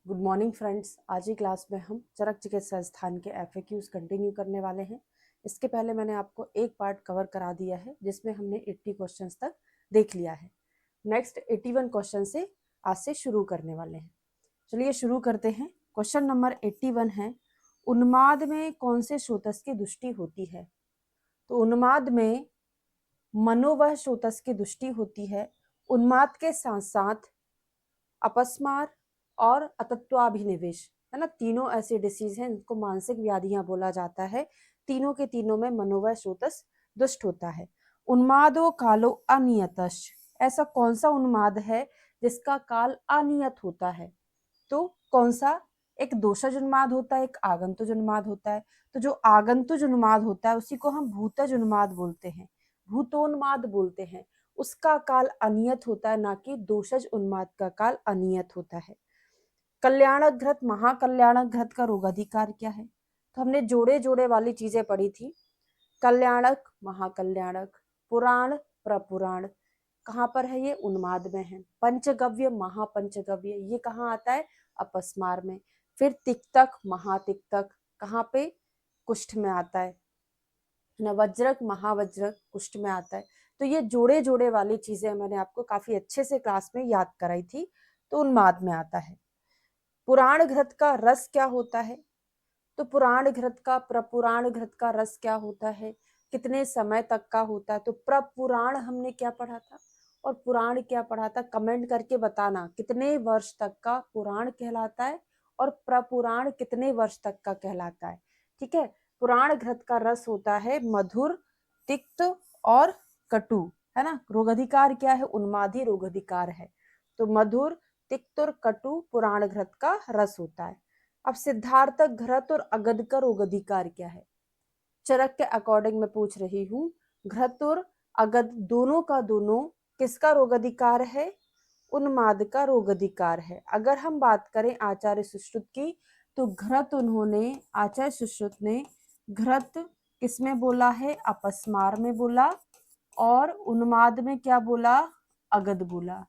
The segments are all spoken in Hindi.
Good morning friends. आज की क्लास में हम चरक चिकित्सा संस्थान के एफएक्यूज कंटिन्यू करने वाले हैं। इसके पहले मैंने आपको एक पार्ट कवर करा दिया है जिसमें हमने 80 क्वेश्चंस तक देख लिया है। नेक्स्ट 81 क्वेश्चन से आज से शुरू करने वाले हैं। चलिए शुरू करते हैं। क्वेश्चन नंबर 81 है, उन्माद में कौन से स्रोतस की दृष्टि होती है? तो उन्माद में मनोवह स्रोतस की दृष्टि होती है। उन्माद के साथ साथ अपस्मार और अतत्वाभिनिवेश, है ना, तीनों ऐसे डिसीज हैं जिनको मानसिक व्याधियां बोला जाता है। तीनों के तीनों में मनोवय स्रोतस दुष्ट होता है। उन्मादो कालो अनियतश्च, ऐसा कौन सा उन्माद है जिसका काल अनियत होता है? तो कौन सा? एक दोषज उन्माद होता है, एक आगंतुज उन्माद होता है। तो जो आगंतुज उन्माद होता है उसी को हम भूतज उन्माद बोलते हैं, भूतोन्माद बोलते हैं। उसका काल अनियत होता है, ना कि दोषज उन्माद का काल अनियत होता है। कल्याणक घृत महाकल्याणक घृत का रोगाधिकार क्या है? तो हमने जोड़े जोड़े वाली चीजें पढ़ी थी। कल्याणक महाकल्याणक, पुराण प्रपुराण, कहाँ पर है? ये उन्माद में है। पंचगव्य महापंचगव्य, ये कहाँ आता है? अपस्मार में। फिर तिक्तक महातिक्तक, कहाँ पे? कुष्ठ में आता है ना। वज्रक महावज्रक कुष्ठ में आता है। तो ये जोड़े जोड़े वाली चीजें मैंने आपको काफी अच्छे से क्लास में याद कराई थी, तो उन्माद में आता है। पुराण घृत का रस क्या होता है? तो पुराण घृत का प्रपुराण घृत का रस क्या होता है? कितने समय तक का होता है? तो प्रपुराण हमने क्या पढ़ा था और पुराण क्या पढ़ा था? कमेंट करके बताना कितने वर्ष तक का पुराण कहलाता है और प्रपुराण कितने वर्ष तक का कहलाता है। ठीक है। पुराण घृत का रस होता है मधुर, तिक्त और कटु, है ना। रोगाधिकार क्या है? उन्मादी रोगाधिकार है। तो मधुर, तिक्त और कटु पुराण घृत का रस होता है। अब सिद्धार्थक घृत और अगध का रोगाधिकार क्या है? चरक के अकॉर्डिंग मैं पूछ रही हूँ। घृत और अगध दोनों का दोनों किसका रोगाधिकार है? उन्माद का रोगाधिकार है। अगर हम बात करें आचार्य सुश्रुत की, तो घृत उन्होंने, आचार्य सुश्रुत ने घृत किसमें बोला है? अपस्मार में बोला। और उन्माद में क्या बोला? अगध बोला।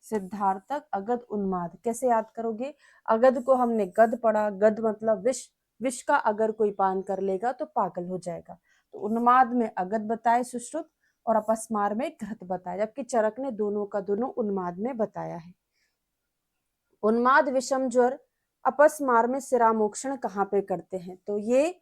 सिद्धार्थक अगध उन्माद कैसे याद करोगे? अगध को हमने गध पढ़ा, गध मतलब विष, विष का अगर कोई पान कर लेगा तो पागल हो जाएगा। तो उन्माद में अगध बताए सुश्रुत और अपस्मार में घृत बताया, जबकि चरक ने दोनों का दोनों उन्माद में बताया है। उन्माद विषम ज्वर अपस्मार में सिरामोक्षण कहाँ पे करते हैं? तो ये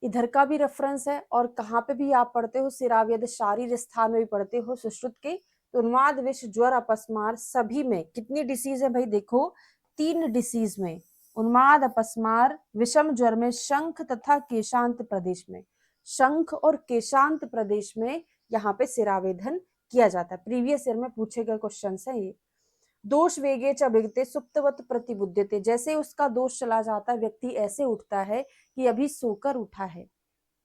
इधर का भी रेफरेंस है और कहाँ पे भी आप पढ़ते हो, सिराव्यद शारीर स्थान में भी पढ़ते हो सुश्रुत के। तो उन्माद विष ज्वर अपस्मार सभी में कितनी डिसीज है भाई? देखो 3 डिसीज में, उन्माद अपस्मार विषम ज्वर में शंख तथा केशांत प्रदेश में, शंख और केशांत प्रदेश में यहाँ पे सिरावेधन किया जाता है। प्रीवियस ईयर में पूछे गए क्वेश्चन है ये। दोष वेगे च विगते सुप्तवत प्रतिबुध्यते, जैसे उसका दोष चला जाता है व्यक्ति ऐसे उठता है कि अभी सोकर उठा है।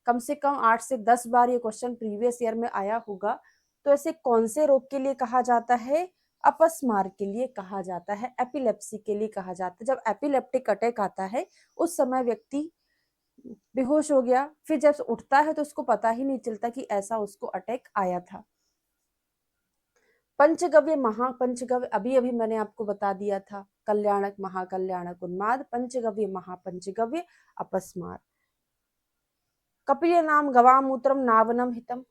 कम से कम 8 से 10 बार ये क्वेश्चन प्रीवियस ईयर में आया होगा। तो ऐसे कौन से रोग के लिए कहा जाता है? अपस्मार के लिए कहा जाता है, एपिलेप्सी के लिए कहा जाता है। जब एपिलेप्टिक अटैक आता है उस समय व्यक्ति बेहोश हो गया, फिर जब उठता है तो उसको पता ही नहीं चलता कि ऐसा उसको अटैक आया था। पंचगव्य महापंचगव्य अभी अभी मैंने आपको बता दिया था। कल्याणक महाकल्याणक उन्माद, पंचगव्य महापंचगव्य अपस्मार। कपिल नाम गवामूत्रम नावनम हितम,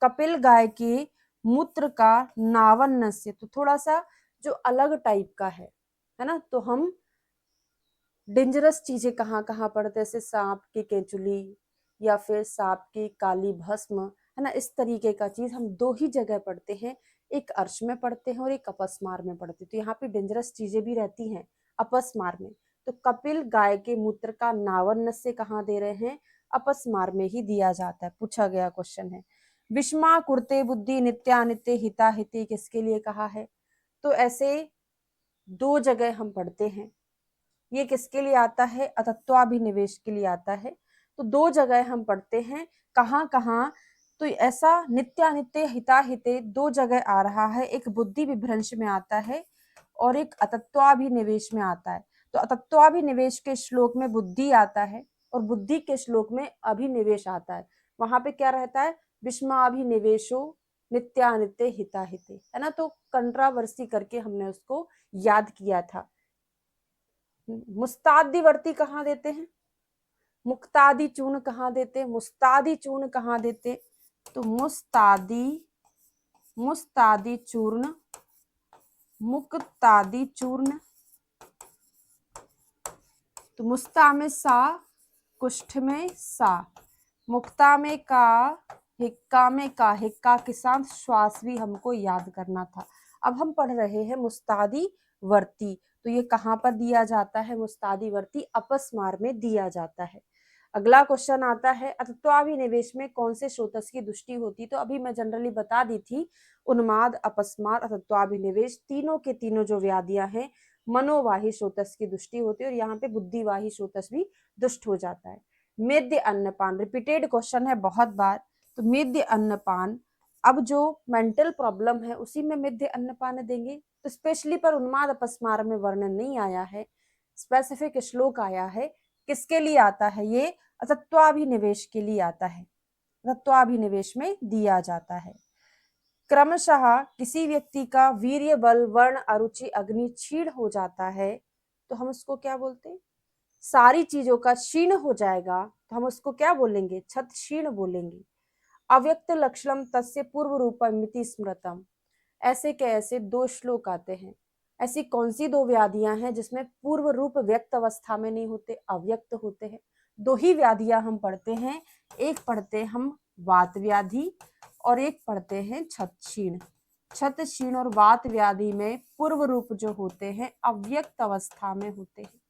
कपिल गाय के मूत्र का नावन से, तो थोड़ा सा जो अलग टाइप का है ना। तो हम डेंजरस चीजें कहाँ कहाँ पढ़ते हैं? जैसे सांप की केंचुली या फिर सांप की काली भस्म, है ना। इस तरीके का चीज हम 2 ही जगह पढ़ते हैं, एक अर्श में पढ़ते हैं और एक अपस्मार में पढ़ते हैं। तो यहाँ पे डेंजरस चीजें भी रहती हैं अपस्मार में। तो कपिल गाय के मूत्र का नावन से कहाँ दे रहे हैं? अपस्मार में ही दिया जाता है। पूछा गया क्वेश्चन है। विषमा कुर्ते बुद्धि नित्यानित्य हिता हिति किसके लिए कहा है? तो ऐसे 2 जगह हम पढ़ते हैं। ये किसके लिए आता है? अतत्वाभिनिवेश के लिए आता है। तो 2 जगह हम पढ़ते हैं। कहाँ कहाँ? तो ऐसा नित्यानित्य हिताहिते 2 जगह आ रहा है, एक बुद्धि विभ्रंश में आता है और एक अतत्वाभिनिवेश में आता है। तो अतत्वाभिनिवेश के श्लोक में बुद्धि आता है और बुद्धि के श्लोक में अभिनिवेश आता है। वहां पे क्या रहता है? विषमाभिनिवेशो नित्यानित्य हिताहिते, है ना। तो कंट्रावर्सी करके हमने उसको याद किया था। मुस्तादी वर्ती कहाँ देते हैं, मुक्तादी चूर्ण कहाँ देते हैं, मुस्तादी चूर्ण कहाँ देते, तो मुस्तादी चूर्ण, मुक्तादी चूर्ण। तो मुस्ता में सा, कुष्ठ में सा, मुक्ता में का, हिक्का में का, हिक्का के साथ श्वास भी हमको याद करना था। अब हम पढ़ रहे हैं मुस्तादी वर्ती, तो ये कहाँ पर दिया जाता है, मुस्तादी वर्ती अपस्मार में दिया जाता है। अगला क्वेश्चन आता है, अतत्वाभिनिवेश में कौन से स्रोतस की दृष्टि होती, तो अभी मैं जनरली बता दी थी, उन्माद, अपस्मार, अतत्वाभिनिवेश, तीनों के तीनों जो व्याधियां हैं मनोवाही स्रोतस की दृष्टि होती है, और यहाँ पे बुद्धिवाही स्रोतस भी दुष्ट हो जाता है। मेद्य अन्नपान रिपीटेड क्वेश्चन है बहुत बार, तो मेद्य अन्नपान, अब जो मेंटल प्रॉब्लम है उसी में मेद्य अन्नपान देंगे, तो स्पेशली पर उन्माद अपस्मार में वर्णन नहीं आया है, स्पेसिफिक श्लोक आया है, किसके लिए आता है, ये तत्वाभिनिवेश के लिए आता है, तत्वाभिनिवेश में दिया जाता है। क्रमशः किसी व्यक्ति का वीर्य, बल, वर्ण, अरुचि, अग्नि क्षीण हो जाता है, तो हम उसको क्या बोलते हैं, सारी चीजों का क्षीण हो जाएगा तो हम उसको क्या बोलेंगे, छत क्षीण बोलेंगे। अव्यक्त लक्षणम तस्य पूर्व रूपमिति स्मृतम, ऐसे के ऐसे दो श्लोक आते हैं। ऐसी कौन सी दो व्याधियां हैं जिसमें पूर्व रूप व्यक्त अवस्था में नहीं होते, अव्यक्त होते हैं। दो ही व्याधियां हम पढ़ते हैं, एक पढ़ते हैं हम वात व्याधि और एक पढ़ते हैं छत क्षीण। छत क्षीण और वात व्याधि में पूर्व रूप जो होते हैं अव्यक्त अवस्था में होते हैं,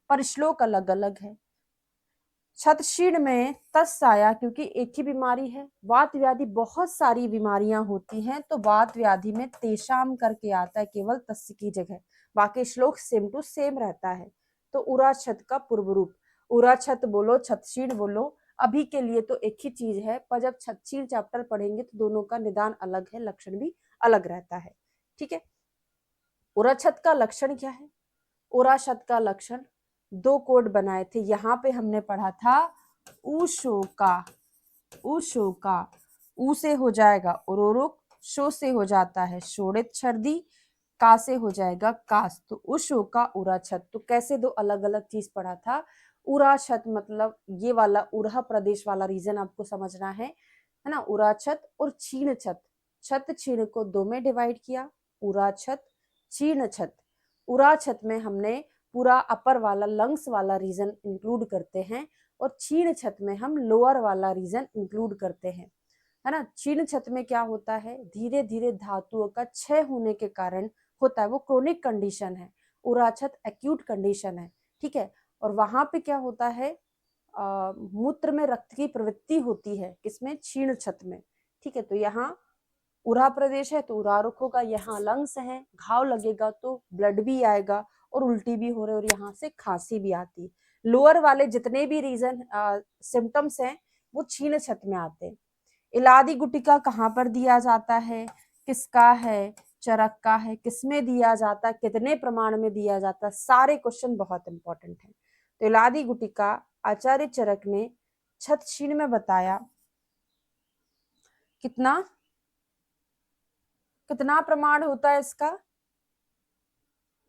पर श्लोक अलग अलग है। छत क्षीण में तस आया क्योंकि एक ही बीमारी है, वात व्याधि बहुत सारी बीमारियां होती हैं, तो वात व्याधि में तेषाम करके आता है केवल तस्य की जगह, बाकी श्लोक सेम टू सेम रहता है। तो उरा छत का पूर्व रूप, उरा छत बोलो, छत क्षीण बोलो, अभी के लिए तो एक ही चीज है, पर जब छत क्षीण चैप्टर पढ़ेंगे तो दोनों का निदान अलग है, लक्षण भी अलग रहता है। ठीक है, उरा छत का लक्षण क्या है, उरा छत का लक्षण दो कोड बनाए थे, यहाँ पे हमने पढ़ा था उशोका, उशोका, ऊ से हो जाएगा उरोरुक, शो से हो जाता है शोड़ित छर्दी, का से हो जाएगा कास, तो उशोका उराछत। तो कैसे दो अलग अलग चीज पढ़ा था, उराछत मतलब ये वाला उरहा प्रदेश वाला रीजन आपको समझना है ना, उराछत और छीण छत, छत छीण को दो में डिवाइड किया, उराछत छीण छत। उराछत में हमने पूरा अपर वाला लंग्स वाला रीजन इंक्लूड करते हैं, और क्षीण छत में हम लोअर वाला रीजन इंक्लूड करते हैं, है ना। क्षीण छत में क्या होता है, धीरे धीरे धातुओं का क्षय होने के कारण होता है, वो क्रोनिक कंडीशन है, उराछत एक्यूट कंडीशन है। ठीक है, और वहां पे क्या होता है, मूत्र में रक्त की प्रवृत्ति होती है, किसमें, क्षीण छत में। ठीक है, तो यहाँ उरा प्रदेश है तो उरा रुख होगा, यहाँ लंग्स है, घाव लगेगा तो ब्लड भी आएगा और उल्टी भी हो रही है और यहाँ से खांसी भी आती है। लोअर वाले जितने भी रीजन सिम्टम्स हैं वो क्षीण छत में आते हैं। इलादी गुटिका कहाँ पर दिया जाता है, किसका है, चरक का है, किसमें दिया जाता है, कितने प्रमाण में दिया जाता है, सारे क्वेश्चन बहुत इंपॉर्टेंट है। तो इलादी गुटिका आचार्य चरक ने छत क्षीण में बताया, कितना कितना प्रमाण होता है इसका,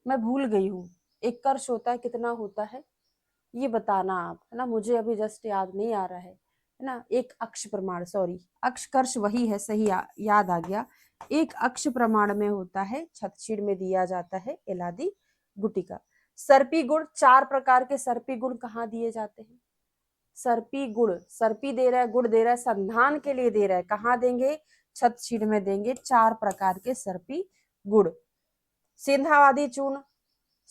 मैं भूल गई हूँ, एक कर्ष होता है, कितना होता है ये बताना आप, है ना, मुझे अभी जस्ट याद नहीं आ रहा है ना, एक अक्ष प्रमाण, सॉरी अक्ष कर्ष वही है, सही याद आ गया, एक अक्ष प्रमाण में होता है, छत क्षीण में दिया जाता है इलादी गुटिका। सर्पी गुण, चार प्रकार के सर्पी गुण कहाँ दिए जाते हैं, सर्पी गुण, सर्पी दे रहा है, गुण दे रहा है, संधान के लिए दे रहा है, कहाँ देंगे, छत क्षीण में देंगे, चार प्रकार के सर्पी गुण। सेंधावादी चूर्ण,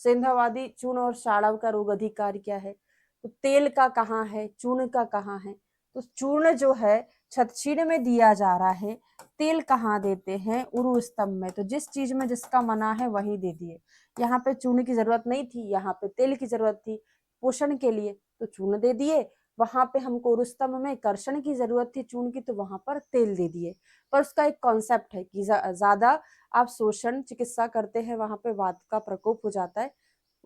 सेंधावादी चूर्ण और शाड़व का रोग अधिकार क्या है, तो तेल का कहाँ है, चूर्ण का कहाँ है, तो चूर्ण जो है छत क्षीण में दिया जा रहा है, तेल कहाँ देते हैं, उरु स्तंभ में, तो जिस चीज में जिसका मना है वही दे दिए। यहाँ पे चूर्ण की जरूरत नहीं थी, यहाँ पे तेल की जरूरत थी पोषण के लिए, तो चूर्ण दे दिए, वहां पे हमको उरुस्तंभ में कर्षण की जरूरत थी चूर्ण की, तो वहां पर तेल दे दिए। पर उसका एक कॉन्सेप्ट है कि ज्यादा आप शोषण चिकित्सा करते हैं, वहां पे वात का प्रकोप हो जाता है,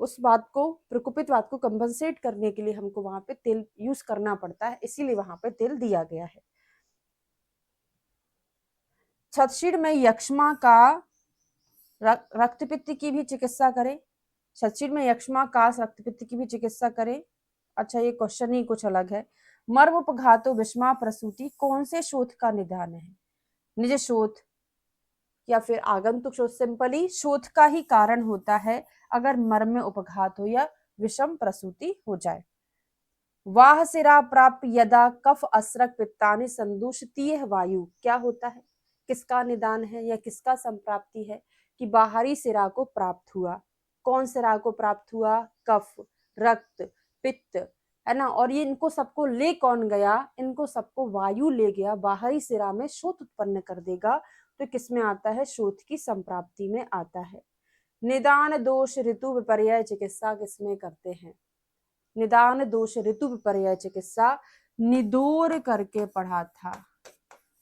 उस बात को, प्रकोपित वात को कंपनसेट करने के लिए हमको वहां पे तेल यूज करना पड़ता है, इसीलिए वहां पे तेल दिया गया है। छत क्षीण में यक्ष्मा का रक्तपित्त की भी चिकित्सा करें, शरीर में यक्ष्मा, कास, रक्तपित्त की भी चिकित्सा करें। अच्छा, ये क्वेश्चन ही कुछ अलग है। मर्म उपघातो विषमा प्रसूति कौन से शोथ का निदान है? निज शोथ या फिर आगंतुक शोथ। सिंपली शोथ का ही कारण होता है अगर मर्म में उपघात हो या विषम प्रसूति हो जाए। वाह सिरा प्राप्त यदा कफ असरक पित्तानि संदूषतीय वायु, क्या होता है, किसका निदान है या किसका संप्राप्ति है? कि बाहरी सिरा को प्राप्त हुआ। कौन सिरा को प्राप्त हुआ? कफ, रक्त, पित्त, है ना। और ये इनको सबको ले कौन गया? इनको सबको वायु ले गया, बाहरी सिरा में शोथ उत्पन्न कर देगा। तो किसमें आता है? शोथ की संप्राप्ति में आता है। निदान दोष ऋतु विपर्यय चिकित्सा किसमें करते हैं? निदान दोष ऋतु विपर्यय चिकित्सा निदोर करके पढ़ा था।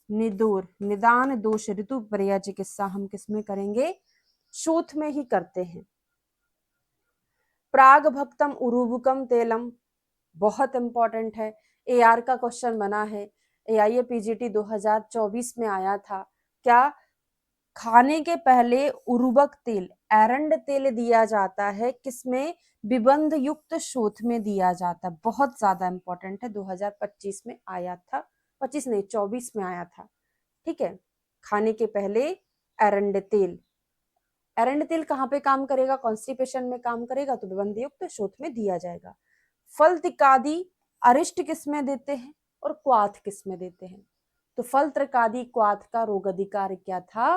निदोर, निदान दोष ऋतु विपर्यय चिकित्सा हम किसमें करेंगे? शोथ में ही करते हैं। प्राग भक्तम उरुबुकम तेलम, बहुत इंपॉर्टेंट है। एआर का क्वेश्चन बना है, एआईए पीजीटी 2024 में आया था। क्या? खाने के पहले उर्वरक तेल, एरंड तेल दिया जाता है, किसमें? विबंध युक्त शोथ में दिया जाता है। बहुत ज्यादा इंपॉर्टेंट है, 2025 में आया था, 25 नहीं 24 में आया था। ठीक है, खाने के पहले एरंड तेल। एरंड तेल कहाँ पे काम करेगा? कॉन्स्टिपेशन में काम करेगा, तो विबंध युक्त शोथ में दिया जाएगा। फल त्रिकादि अरिष्ट किसमें देते हैं और क्वाथ किसमें देते हैं? तो फल त्रिकादि क्वाथ का रोग अधिकार क्या था?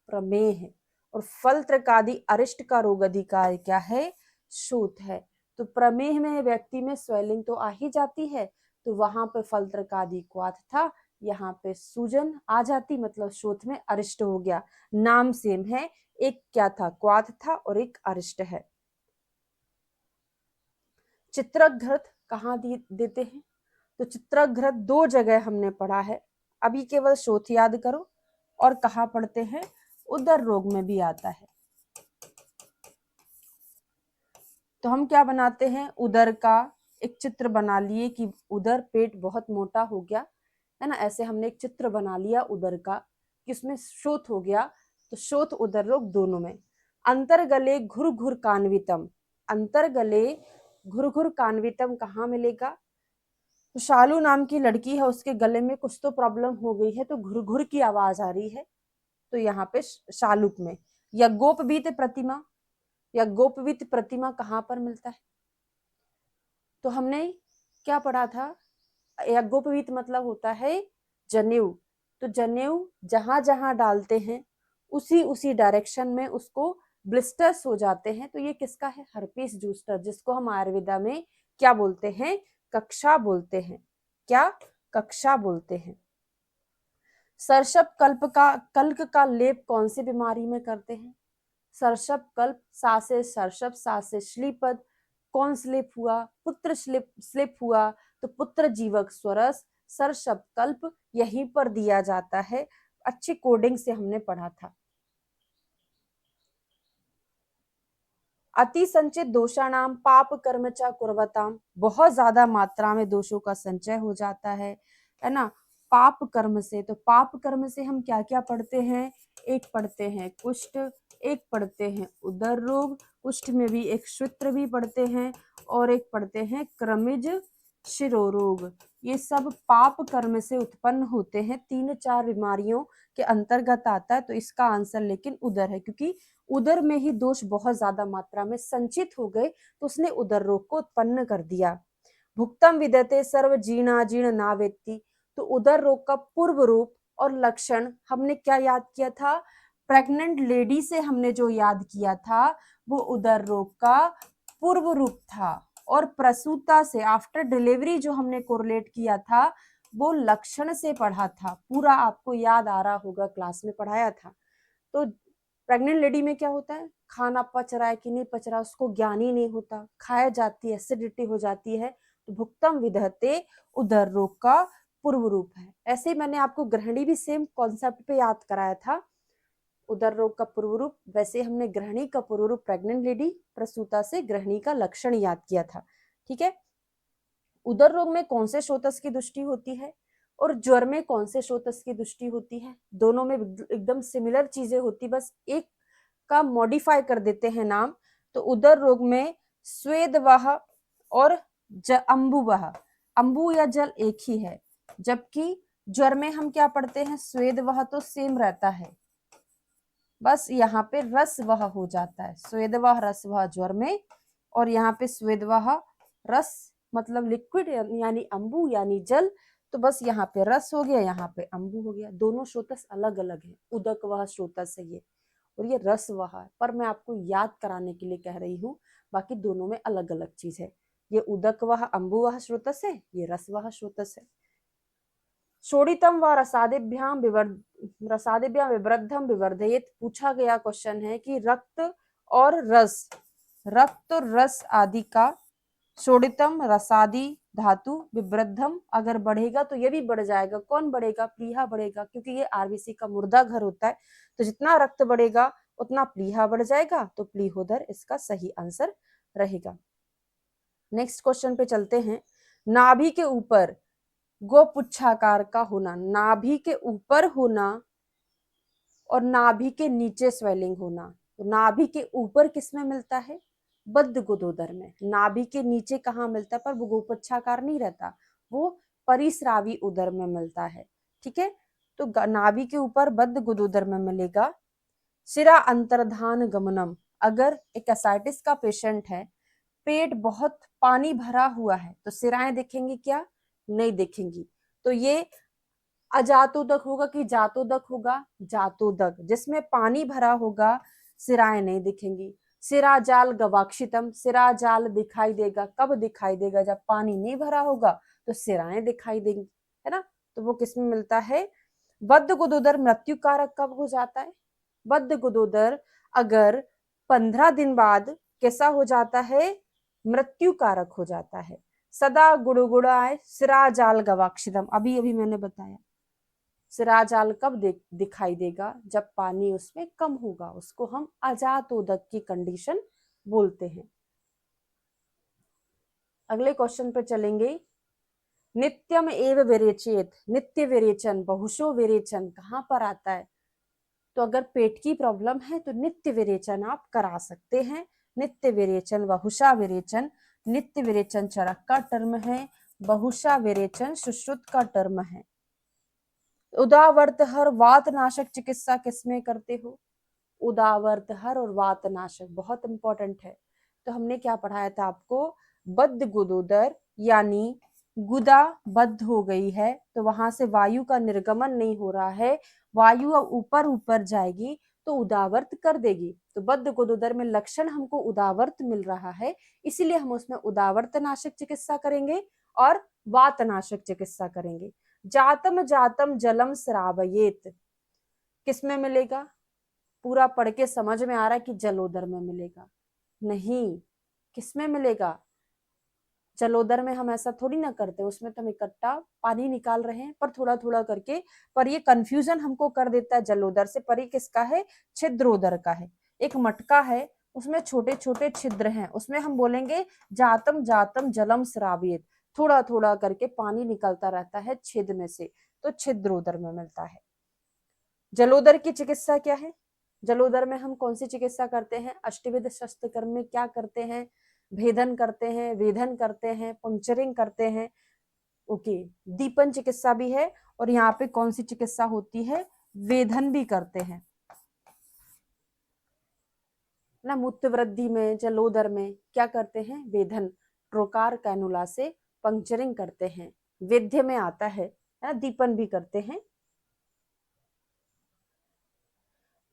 प्रमेह है। और फल त्रिकादि अरिष्ट का रोग अधिकार क्या है? शोथ है। तो प्रमेह में व्यक्ति में स्वेलिंग तो आ ही जाती है, तो वहां पे फल त्रिकादि क्वाथ था, यहाँ पे सूजन आ जाती, मतलब शोथ में अरिष्ट हो गया। नाम सेम है, एक क्या था? क्वाथ था और एक अरिष्ट है। चित्रघ्रत कहाँ देते हैं? तो चित्रघ्रत दो जगह हमने पढ़ा है, अभी केवल शोथ याद करो। और कहाँ पढ़ते हैं? उदर रोग में भी आता है। तो हम क्या बनाते हैं? उदर का एक चित्र बना लिए कि उदर, पेट बहुत मोटा हो गया है ना, ऐसे हमने एक चित्र बना लिया उदर का कि उसमें शोथ हो गया। तो शोथ उदर रोग दोनों में। अंतरगले घुर घुर कान्वितम, अंतरगले घुर घुर कान्वितम कहाँ मिलेगा? तो शालू नाम की लड़की है, उसके गले में कुछ तो प्रॉब्लम हो गई है, तो घुर घुर की आवाज आ रही है, तो यहाँ पे शालूक में। या गोपवीत प्रतिमा, या गोपवीत प्रतिमा कहाँ पर मिलता है? तो हमने क्या पढ़ा था? यज्ञोपवीत मतलब होता है जनेऊ। तो जनेऊ जहां जहां डालते हैं उसी उसी डायरेक्शन में उसको ब्लिस्टर्स हो जाते हैं। तो ये किसका है? हर्पीस जूस्टर, जिसको हम आयुर्वेदा में क्या बोलते हैं? कक्षा बोलते हैं। क्या? कक्षा बोलते हैं। सरसप कल्क का लेप कौन सी बीमारी में करते हैं? सरसप कल्प, सा से सरसप, सा से श्लीपद, कौन स्लिप हुआ? पुत्र स्लिप हुआ, तो पुत्र जीवक स्वरस, सरसप कल्प यहीं पर दिया जाता है। अच्छी कोडिंग से हमने पढ़ा था। अति संचित दोषाणाम पाप कर्म च कुर्वताम, बहुत ज्यादा मात्रा में दोषों का संचय हो जाता है ना, पाप कर्म से। तो पाप कर्म से हम क्या क्या पढ़ते हैं? एक पढ़ते हैं कुष्ठ, एक पढ़ते हैं उदर रोग, कुष्ठ में भी एक श्वित्र भी पढ़ते हैं, और एक पढ़ते हैं क्रमिज शिरोरोग। ये सब पाप कर्म से उत्पन्न होते हैं, 3-4 बीमारियों के अंतर्गत आता है। तो इसका आंसर लेकिन उदर है, क्योंकि उदर में ही दोष बहुत ज्यादा मात्रा में संचित हो गए, तो उसने उदर रोग को उत्पन्न कर दिया। भुक्तम विदते सर्व जीर्णा जीर्ण नावेत्ति, तो उदर रोग का पूर्व रूप और लक्षण हमने क्या याद किया था? प्रेग्नेंट लेडी से हमने जो याद किया था वो उदर रोग का पूर्व रूप था, और प्रसूता से आफ्टर डिलीवरी जो हमने कोरिलेट किया था वो लक्षण से पढ़ा था। पूरा आपको याद आ रहा होगा, क्लास में पढ़ाया था। तो प्रेग्नेंट लेडी में क्या होता है? खाना पच रहा है कि नहीं पच रहा, उसको ज्ञान ही नहीं होता, खाया जाती है, एसिडिटी हो जाती है। तो भुक्तम विदहते उदर रोग का पूर्व रूप है। ऐसे ही मैंने आपको ग्रहणी भी सेम कॉन्सेप्ट पे याद कराया था, उदर रोग का पूर्व रूप। वैसे हमने ग्रहणी का पूर्व रूप प्रेग्नेंट लेडी, प्रसूता से ग्रहणी का लक्षण याद किया था। ठीक है, उदर रोग में कौन से शोथस की दृष्टि होती है और ज्वर में कौन से शोथस की दृष्टि होती है? दोनों में एकदम सिमिलर चीजें होती, बस एक का मॉडिफाई कर देते हैं नाम। तो उदर रोग में स्वेदवाह और अम्बुवाह, अम्बु या जल एक ही है, जबकि ज्वर में हम क्या पढ़ते हैं, स्वेदवाह तो सेम रहता है, बस यहाँ पे रसवाह हो जाता है, स्वेदवाह रसवाह ज्वर में, और यहाँ पे स्वेदवाह रस मतलब लिक्विड यानी अम्बु यानी जल, तो बस यहाँ पे रस हो गया, यहाँ पे अम्बु हो गया। दोनों स्रोतस अलग अलग है, उदकवाह स्रोतस है ये, और ये रसवाह है, पर मैं आपको याद कराने के लिए कह रही हूँ, बाकी दोनों में अलग अलग चीज है। ये उदकवाह अम्बुवाह स्रोतस है, ये रसवाह स्रोतस है। शोणितम व रसादिभ्याम विवृद्धम विवर्धयेत, पूछा गया क्वेश्चन है कि रक्त और रस आदि का शोणितम रसादि धातु विवृद्धम अगर बढ़ेगा तो ये भी बढ़ जाएगा। कौन बढ़ेगा? प्लीहा बढ़ेगा, क्योंकि ये आरबीसी का मुर्दा घर होता है, तो जितना रक्त बढ़ेगा उतना प्लीहा बढ़ जाएगा, तो प्लीहोदर इसका सही आंसर रहेगा। नेक्स्ट क्वेश्चन पे चलते हैं। नाभि के ऊपर गोपुच्छाकार का होना, नाभि के ऊपर होना और नाभि के नीचे स्वेलिंग होना, तो नाभि के ऊपर किसमें मिलता है? बद्ध गुदोदर में। नाभि के नीचे कहाँ मिलता है? पर वो गोपुच्छाकार नहीं रहता, वो परिस्रावी उदर में मिलता है। ठीक है, तो नाभि के ऊपर बद्ध गुदोदर में मिलेगा। शिरा अंतर्धान गमनम, अगर एक एसाइटिस का पेशेंट है, पेट बहुत पानी भरा हुआ है, तो सिराएं दिखेंगी क्या? नहीं दिखेंगी। तो ये अजातोदक होगा कि जातोदक होगा? जातोदक, जिसमें पानी भरा होगा, सिराएं नहीं दिखेंगी। सिराजाल गवाक्षितम, सिराजाल दिखाई देगा, कब दिखाई देगा? जब पानी नहीं भरा होगा तो सिराएं दिखाई देंगी, है ना। तो वो किसमें मिलता है? बद्ध गुदोदर मृत्यु कारक कब हो जाता है? बद्ध गुदोदर अगर 15 दिन बाद कैसा हो जाता है? मृत्यु कारक हो जाता है। सदा गुड़गुड़ाए सिराजाल गवाक्षितम, अभी अभी मैंने बताया। सिराजाल कब दिखाई देगा? जब पानी उसमें कम होगा, उसको हम अजातोदक की कंडीशन बोलते हैं। अगले क्वेश्चन पे चलेंगे। नित्यम एव विरेचेत, नित्य विरेचन, बहुशो विरेचन कहाँ पर आता है? तो अगर पेट की प्रॉब्लम है तो नित्य विरेचन आप करा सकते हैं। नित्य विरेचन, बहुशा विरेचन, नित्य विरेचन चरक का टर्म है, बहुशा विरेचन सुश्रुत का टर्म है। उदावर्तहर वातनाशक चिकित्सा किसमें करते हो? उदावर्तहर और वातनाशक बहुत इंपॉर्टेंट है। तो हमने क्या पढ़ाया था आपको? बद्ध गुदोदर यानी गुदा बद्ध हो गई है, तो वहां से वायु का निर्गमन नहीं हो रहा है, वायु ऊपर ऊपर जाएगी तो उदावर्त कर देगी। तो बद्ध गुदोदर में लक्षण हमको उदावर्त मिल रहा है, इसीलिए हम उसमें उदावर्तनाशक चिकित्सा करेंगे और वातनाशक चिकित्सा करेंगे। जातम जातम जलम श्रावयेत किसमें मिलेगा? पूरा पढ़ के समझ में आ रहा है कि जलोदर में मिलेगा? नहीं, किसमें मिलेगा? जलोदर में हम ऐसा थोड़ी ना करते, उसमें तो हम इकट्ठा पानी निकाल रहे हैं पर थोड़ा थोड़ा करके, पर ये कंफ्यूजन हमको कर देता है जलोदर से। पर ये किसका है? छिद्रोदर का है। एक मटका है, उसमें छोटे छोटे छिद्र हैं, उसमें हम बोलेंगे जातम जातम जलम श्रावित, थोड़ा थोड़ा करके पानी निकलता रहता है छिद में से, तो छिद्रोदर में मिलता है। जलोदर की चिकित्सा क्या है? जलोदर में हम कौन सी चिकित्सा करते हैं? अष्टविध शस्त्रकर्म में क्या करते हैं? भेदन करते हैं, वेधन करते हैं, पंक्चरिंग करते हैं। ओके, दीपन चिकित्सा भी है, और यहाँ पे कौन सी चिकित्सा होती है? वेधन भी करते हैं ना। मूत्र वृद्धि में, जलोदर में क्या करते हैं? वेधन, ट्रोकार कैनुला से पंक्चरिंग करते हैं। वेद्य में आता है ना, दीपन भी करते हैं।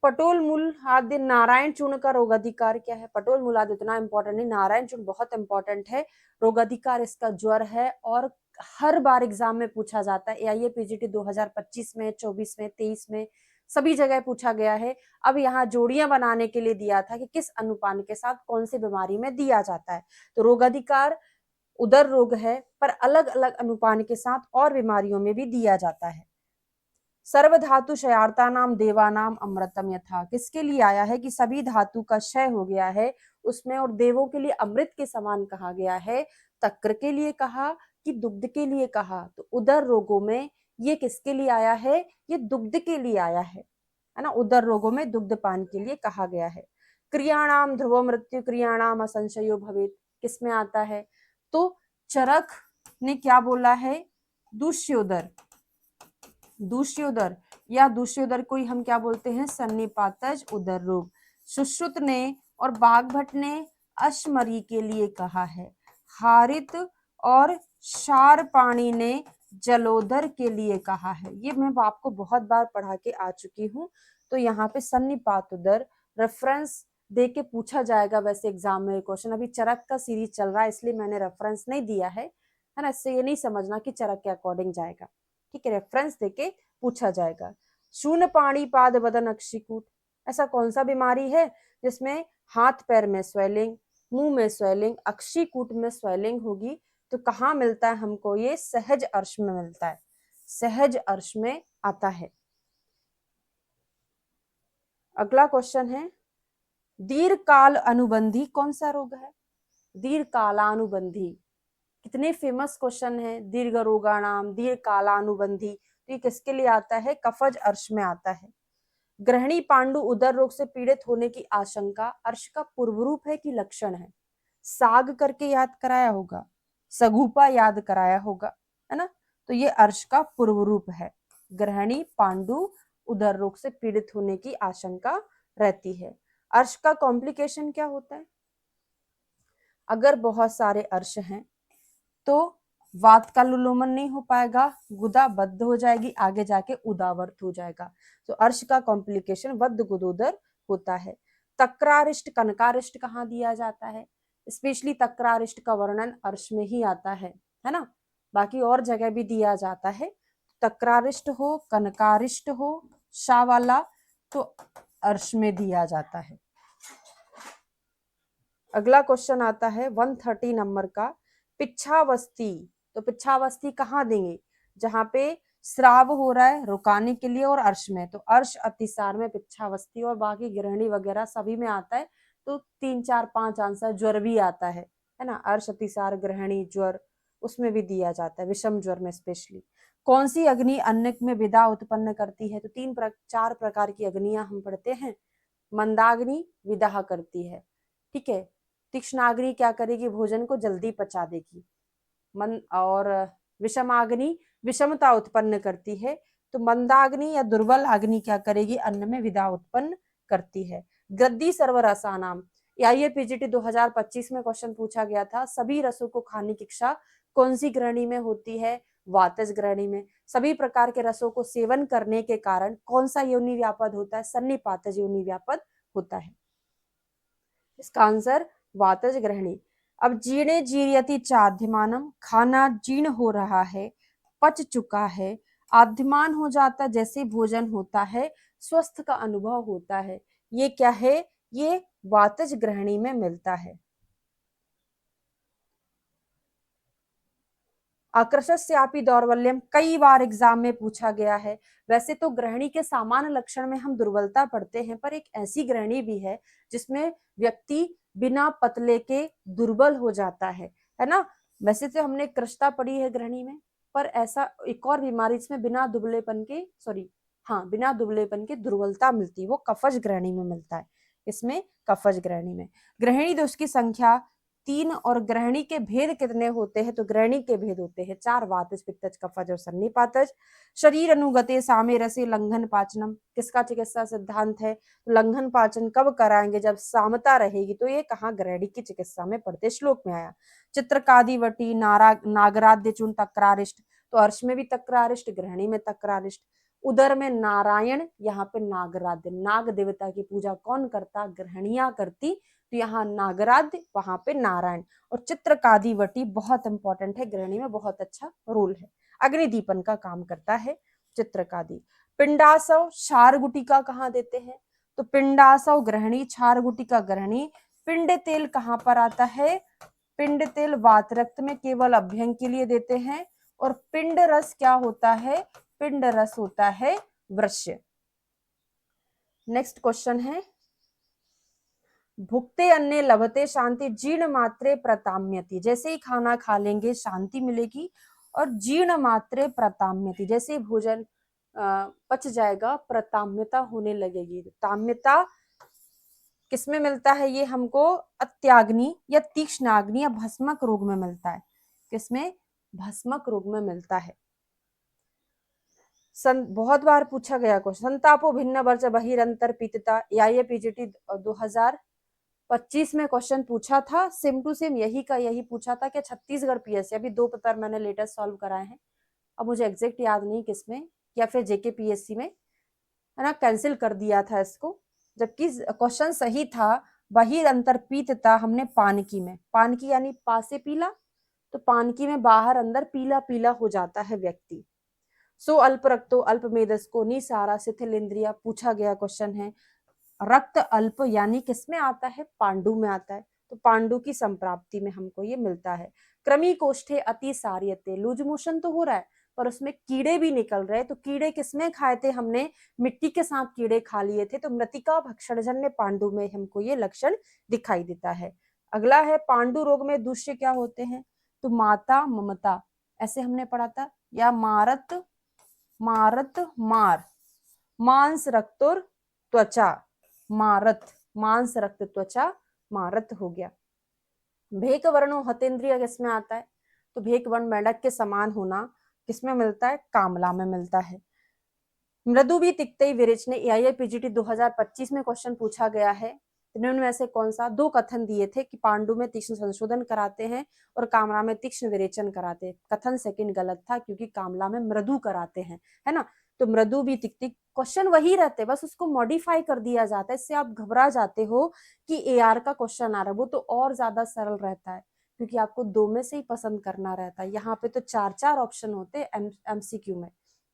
पटोल मूल आदि नारायण चूर्ण का रोगाधिकार क्या है? पटोल मूल आदि इतना इंपॉर्टेंट नहीं, नारायण चूर्ण बहुत इंपॉर्टेंट है। रोगाधिकार इसका ज्वर है, और हर बार एग्जाम में पूछा जाता है। एआईए पीजीटी 2025 में, 24 में, 23 में, सभी जगह पूछा गया है। अब यहाँ जोड़ियां बनाने के लिए दिया था कि किस अनुपान के साथ कौन सी बीमारी में दिया जाता है। तो रोगाधिकार उदर रोग है, पर अलग अलग अनुपान के साथ और बीमारियों में भी दिया जाता है। सर्वधातु क्षयार्ता नाम देवानाम अमृतम यथा, किसके लिए आया है? कि सभी धातु का क्षय हो गया है उसमें, और देवों के लिए अमृत के समान कहा गया है। तक्र के लिए कहा कि दुग्ध के लिए कहा? तो उदर रोगों में ये किसके लिए आया है? ये दुग्ध के लिए आया है ना। उदर रोगों में दुग्धपान के लिए कहा गया है। क्रियाणाम ध्रुव मृत्यु क्रियाणाम असंशयो भवेत् किसमें आता है? तो चरक ने क्या बोला है? दूष्योदर, दूष्योदर या दूष्योदर को ही हम क्या बोलते हैं? सन्निपातज उदर रोग। सुश्रुत ने और बाघभट्ट ने अश्मरी के लिए कहा है। हारित और शारपाणी ने जलोदर के लिए कहा है। ये मैं आपको बहुत बार पढ़ा के आ चुकी हूँ। तो यहाँ पे सन्निपात उदर रेफरेंस दे के पूछा जाएगा वैसे एग्जाम में क्वेश्चन। अभी चरक का सीरीज चल रहा है इसलिए मैंने रेफरेंस नहीं दिया है ना। इससे ये नहीं समझना कि चरक के अकॉर्डिंग जाएगा, ठीक है। रेफरेंस देके पूछा जाएगा। शून्य पाणी पाद बदन अक्षिकूट, ऐसा कौन सा बीमारी है जिसमें हाथ पैर में स्वेलिंग, मुंह में स्वेलिंग, अक्षिकूट में स्वेलिंग होगी? तो कहाँ मिलता है हमको? ये सहज अर्श में मिलता है, सहज अर्श में आता है। अगला क्वेश्चन है दीर्घकाल अनुबंधी कौन सा रोग है? दीर्घकालानुबंधी, कितने फेमस क्वेश्चन है। दीर्घ रोगाणाम, दीर्घकालानुबंधी, तो ये किसके लिए आता है? कफज अर्श में आता है। ग्रहणी पांडु उदर रोग से पीड़ित होने की आशंका अर्श का पूर्व रूप है कि लक्षण है? साग करके याद कराया होगा, सगुपा याद कराया होगा, है ना। तो ये अर्श का पूर्व रूप है। ग्रहणी पांडु उदर रोग से पीड़ित होने की आशंका रहती है। अर्श का कॉम्प्लिकेशन क्या होता है? अगर बहुत सारे अर्श हैं तो वात का लुलोमन नहीं हो पाएगा, गुदा बद्ध हो जाएगी, आगे जाके उदावर्त हो जाएगा। तो अर्श का कॉम्प्लिकेशन बद्ध गुदोदर होता है। तक्रारिष्ट कनकारिष्ट कहाँ दिया जाता है? स्पेशली तक्रारिष्ट का वर्णन अर्श में ही आता है ना। बाकी और जगह भी दिया जाता है। तक्रारिष्ट हो, कनकारिष्ट हो, शाह वाला तो अर्श में दिया जाता है। अगला क्वेश्चन आता है 130 नंबर का, पिच्छावस्थी। तो पिच्छावस्थी कहाँ देंगे? जहां पे स्राव हो रहा है रुकाने के लिए और अर्श में। तो अर्श अतिसार में पिच्छावस्थी, और बाकी ग्रहणी वगैरह सभी में आता है। तो 3 4 5 आंसर। ज्वर भी आता है ना। अर्श अतिसार ग्रहणी ज्वर उसमें भी दिया जाता है, विषम ज्वर में स्पेशली। कौन सी अग्नि अन्न में विदा उत्पन्न करती है? तो 4 प्रकार की अग्नियां हम पढ़ते हैं। मंदाग्नि विदाह करती है, ठीक है। तीक्ष्णाग्नि क्या करेगी? भोजन को जल्दी पचा देगी। और विषमाग्नि विषमता उत्पन्न करती है। तो मंदाग्नि या दुर्बल अग्नि क्या करेगी? अन्न में विदा उत्पन्न करती है। गद्दी सर्वरसानाम, ये पीजीटी 2025 में क्वेश्चन पूछा गया था। सभी रसों को खाने की इच्छा कौन सी ग्रहणी में होती है? वातज ग्रहणी में। सभी प्रकार के रसों को सेवन करने के कारण कौन सा योनि व्यापद होता है? सन्निपातज योनि व्यापद होता है। इसका आंसर वातज ग्रहणी। अब जीर्णे जीर्यति चाध्यमानम, खाना जीर्ण हो रहा है, पच चुका है, आध्यमान हो जाता जैसे भोजन होता है, स्वस्थ का अनुभव होता है। ये क्या है? ये वातज ग्रहणी में मिलता है। आकृष्यस्यापि दौर्बल्यम कई बार एग्जाम में पूछा गया है। वैसे तो ग्रहणी के सामान्य लक्षण में हम दुर्बलता पढ़ते हैं, पर एक ऐसी ग्रहणी भी है जिसमें व्यक्ति बिना पतले के दुर्बल हो जाता है ना। वैसे तो हमने कृष्णता पढ़ी है ग्रहणी में, पर ऐसा एक और बीमारी जिसमें बिना दुबलेपन के बिना दुबलेपन के दुर्बलता मिलती है, वो कफज ग्रहणी में मिलता है। इसमें कफज ग्रहणी में ग्रहणी दोष की संख्या 3 और ग्रहणी के भेद कितने होते हैं? तो ग्रहणी के भेद होते हैं 4, वातज पित्तज कफज और सन्निपातज। शरीर अनुगते सामे रसे लंघन पाचनम, किसका चिकित्सा सिद्धांत है? लंघन पाचन कब कराएंगे? जब सामता रहेगी। तो ये कहाँ? ग्रहणी की चिकित्सा में पढ़ते श्लोक में आया। चित्रकादिवटी नागराध्य चूर्ण तक्रारिष्ट, तो अर्श में भी तक्रारिष्ट, ग्रहणी में तक्रारिष्ट। उदर में नारायण, यहाँ पे नागराध्य। नाग देवता की पूजा कौन करता? ग्रहणियां करती। तो यहाँ नागराध्य, वहां पे नारायण। और चित्रकादिवटी बहुत इंपॉर्टेंट है, ग्रहणी में बहुत अच्छा रोल है, अग्निदीपन का काम करता है चित्रकादि। पिंडासव क्षार गुटिका कहाँ देते हैं? तो पिंडासव ग्रहणी, क्षार गुटिका ग्रहणी। पिंड तेल कहाँ पर आता है? पिंड तेल वात रक्त में केवल अभ्यंग के लिए देते हैं। और पिंड रस क्या होता है? पिंड रस होता है वृश्य। नेक्स्ट क्वेश्चन है भुक्ते अन्य लभते शांति जीर्ण मात्रे प्रताम्यति, जैसे ही खाना खा लेंगे शांति मिलेगी। और जीर्ण मात्रे प्रताम्यति, जैसे ही भोजन पच जाएगा प्रताम्यता होने लगेगी। ताम्यता किसमें मिलता है ये हमको? अत्याग्नि या तीक्ष्णाग्नि या भस्मक रोग में मिलता है। किसमें? भस्मक रोग में मिलता है। बहुत बार पूछा गया क्वेश्चन, संतापो भिन्न वर्ज बहिरंतर पीतता, या ये पीजीटी 2025 में क्वेश्चन पूछा था, सेम टू सेम यही का यही पूछा था कि छत्तीसगढ़ पीएससी, अभी 2 पेपर मैंने लेटेस्ट सॉल्व कराए हैं, अब मुझे एग्जैक्ट याद नहीं किसमें, या फिर जेके पीएससी में, है ना, कैंसिल कर दिया था इसको, जबकि क्वेश्चन सही था। बहिरंतर पीतता हमने पानकी में, पानकी यानी पा से पीला, तो पानकी में बाहर अंदर पीला पीला हो जाता है व्यक्ति। सो अल्प रक्तो अल्प मेदस्को निसारा शिथिल इंद्रिया, पूछा गया क्वेश्चन है। रक्त अल्प यानी किसमें आता है? पांडु में आता है, तो पांडु की संप्राप्ति में हमको ये मिलता है। क्रमी कोष्ठे अति सार्यते, लूज मोशन तो हो रहा है पर उसमें कीड़े भी निकल रहे, तो कीड़े किसमें खाए थे हमने? मिट्टी के साथ कीड़े खा लिए थे, तो मृतिका भक्षणजन्य पांडु में हमको ये लक्षण दिखाई देता है। अगला है पांडु रोग में दूसरे क्या होते हैं? तो माता ममता, ऐसे हमने पढ़ा था, या मारत मारत मार, मांस रक्तुर त्वचा, मारत मांस रक्त त्वचा मारत हो गया। भेक वर्णो हतेन्द्रिय किसमें आता है? तो भेक वर्ण मेंढक के समान होना किसमें मिलता है? कामला में मिलता है। मृदु भी तिक्तई विरेचने, एआईपीजीटी 2025 में क्वेश्चन पूछा गया है, निम्न में से कौन सा? 2 कथन दिए थे कि पांडु में तीक्ष्ण संशोधन कराते हैं और कामला में तीक्ष्ण विरेचन कराते हैं। कथन सेकंड गलत था, क्योंकि कामला में मृदु कराते हैं, है ना। तो मृदु भी तिक्तिक क्वेश्चन वही रहते, बस उसको मॉडिफाई कर दिया जाता है। इससे आप घबरा जाते हो कि एआर का क्वेश्चन आ रहा है, वो तो और ज्यादा सरल रहता है, क्योंकि आपको 2 में से ही पसंद करना रहता है। यहाँ पे तो 4 ऑप्शन होते हैं एमसीक्यू में,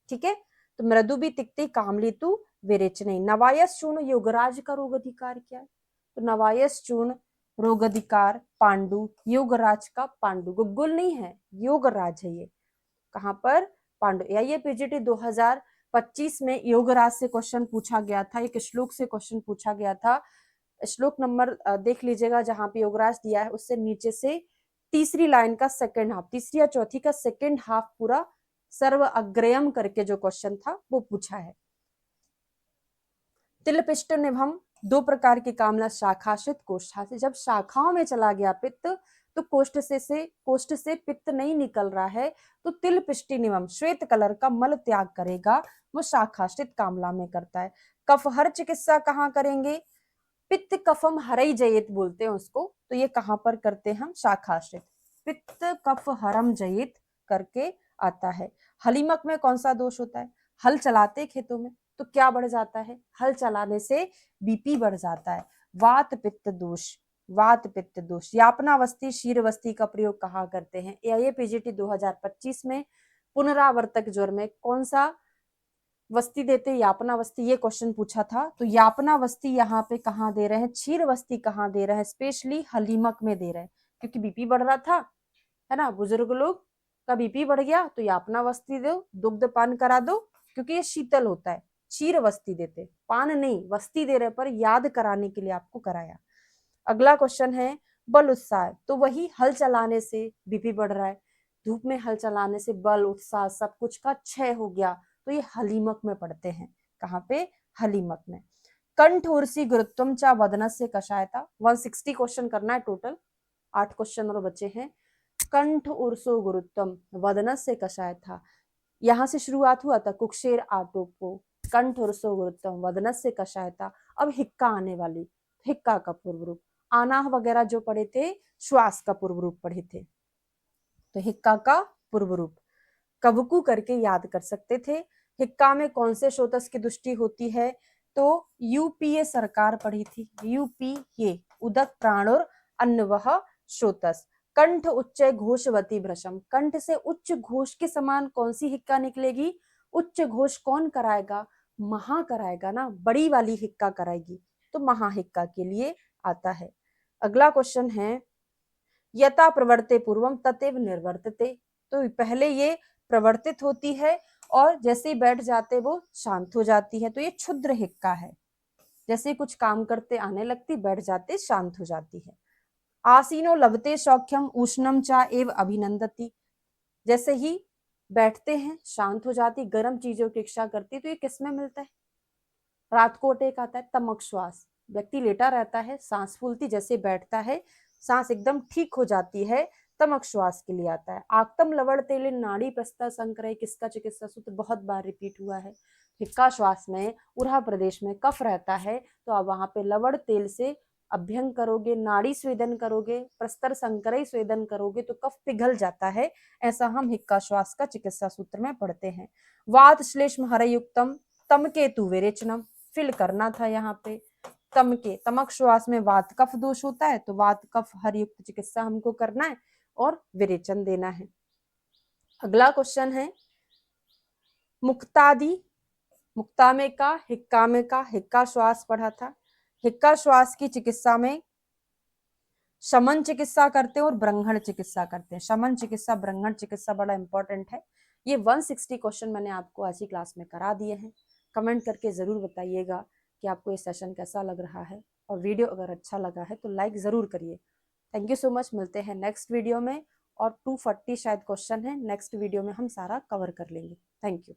ठीक है। तो मृदु भी तिक्ति कामली तु विरेचने। नवायस चूर्ण योगराज का रोग अधिकार क्या है? तो नवायस चूर्ण रोग अधिकार पांडु, योगराज का पांडु, गुग्गुल नहीं है, योगराज है ये। कहां पर? पांडु। या ये पीजीटी 2025 में योगराज से क्वेश्चन पूछा गया था, एक श्लोक से क्वेश्चन पूछा गया था। श्लोक नंबर देख लीजिएगा, जहां पे योगराज दिया है उससे नीचे से तीसरी लाइन का सेकंड हाफ, तीसरी या चौथी का सेकंड हाफ पूरा सर्व अग्रयम करके जो क्वेश्चन था वो पूछा है। तिलपिष्ट निभम 2 प्रकार की कामला, शाखाश्रित कोष्ठाश्रित। जब शाखाओं में चला गया पित्त, तो कोष्ठ से पित्त नहीं निकल रहा है, तो तिलपिष्टि निवम श्वेत कलर का मल त्याग करेगा, वो शाखाश्रित कामला में करता है। कफहर चिकित्सा कहाँ करेंगे? पित्त कफम हरई जयित बोलते हैं उसको, तो ये कहां पर करते हैं हम? शाखाश्रित। पित्त कफ हरम जयित करके आता है। हलीमक में कौन सा दोष होता है? हल चलाते खेतों में तो क्या बढ़ जाता है? हल चलाने से बीपी बढ़ जाता है। वात पित्त दोष, वात पित्त दोष। यापनावस्थी शीरवस्थी का प्रयोग कहाँ करते हैं? ये पीजीटी 2025 में पुनरावर्तक ज्वर में कौन सा वस्ती देते? यापनावस्थी, ये क्वेश्चन पूछा था। तो यापनावस्थी यहाँ पे कहाँ दे रहे हैं? क्षीरवस्थी कहाँ दे रहे हैं? स्पेशली हलीमक में दे रहे हैं, क्योंकि बीपी बढ़ रहा था, है ना। बुजुर्ग लोग का बीपी बढ़ गया तो यापनावस्थी दो, दुग्ध पान करा दो, क्योंकि ये शीतल होता है। क्षीरवस्थी देते, पान नहीं, वस्ती दे रहे, पर याद कराने के लिए आपको कराया। अगला क्वेश्चन है बल उत्साह, तो वही हल चलाने से बीपी बढ़ रहा है, धूप में हल चलाने से बल उत्साह सब कुछ का क्षय हो गया, तो ये हलीमक में पढ़ते हैं। कहाँ पे? हलीमक में। कंठ उर्सी गुरुत्वम चा वदनस्य कषायता, 160 क्वेश्चन करना है टोटल, 8 क्वेश्चन और बचे हैं। कंठ उर्सो गुरुत्वम वदनस्य कषायता, यहाँ से शुरुआत हुआ था कुक्षेर आटोपो, कंठ उर्सो गुरुत्वम वदनस्य कषायता। अब हिक्का आने वाली, हिक्का का पूर्व रूप। आनाह वगैरह जो पढ़े थे, श्वास का पूर्व रूप पढ़े थे, तो हिक्का का पूर्व रूप कवकु करके याद कर सकते थे। हिक्का में कौन से स्रोतस की दृष्टि होती है? तो यूपीए सरकार पढ़ी थी, यूपीए उदक प्राण और अन्नवह स्रोतस। कंठ उच्च घोषवती भ्रशम, कंठ से उच्च घोष के समान कौन सी हिक्का निकलेगी? उच्च घोष कौन कराएगा? महा कराएगा ना, बड़ी वाली हिक्का कराएगी, तो महा हिक्का के लिए आता है। अगला क्वेश्चन है यथा प्रवर्ते पूर्वम ततेव निर्वर्तते, तो पहले ये प्रवर्तित होती है और जैसे ही बैठ जाते वो शांत हो जाती है, तो ये क्षुद्र हिक्का है। जैसे कुछ काम करते आने लगती, बैठ जाते शांत हो जाती है। आसीनो लभते सौख्यम उष्णम चा एव अभिनंदती, जैसे ही बैठते हैं शांत हो जाती, गर्म चीजों की इच्छा करती, तो ये किसमें मिलता है? रात को एक आता है तमक श्वास, व्यक्ति लेटा रहता है, सांस फूलती, जैसे बैठता है सांस एकदम ठीक हो जाती है, तमक श्वास के लिए आता है। आक्तम लवण तेल नाड़ी प्रस्ता संक्रय किसका चिकित्सा सूत्र बहुत बार रिपीट हुआ है। हिक्का श्वास में उरहा प्रदेश में कफ रहता है, तो आप वहां पे लवण तेल से अभ्यंग करोगे, नाड़ी स्वेदन करोगे, प्रस्तर संकरय स्वेदन करोगे तो कफ पिघल जाता है। ऐसा हम हिक्का श्वास का चिकित्सा सूत्र में पढ़ते हैं। वात श्लेष्म हरयुक्तम तम केतु विरेचनम, फिल करना था यहाँ पे तम के, तमक श्वास में वात कफ दोष होता है, तो वात कफ हर युक्त चिकित्सा हमको करना है और विरेचन देना है। अगला क्वेश्चन है मुक्तादि, मुक्ता में का, हिक्का में का, हिक्का श्वास पढ़ा था। हिक्का श्वास की चिकित्सा में शमन चिकित्सा करते हैं और ब्रंघण चिकित्सा करते हैं। शमन चिकित्सा, ब्रंघण चिकित्सा बड़ा इंपॉर्टेंट है। ये 160 क्वेश्चन मैंने आपको आज की क्लास में करा दिए हैं। कमेंट करके जरूर बताइएगा कि आपको ये सेशन कैसा लग रहा है, और वीडियो अगर अच्छा लगा है तो लाइक जरूर करिए। थैंक यू सो मच, मिलते हैं नेक्स्ट वीडियो में। और 240 शायद क्वेश्चन है, नेक्स्ट वीडियो में हम सारा कवर कर लेंगे। Thank you.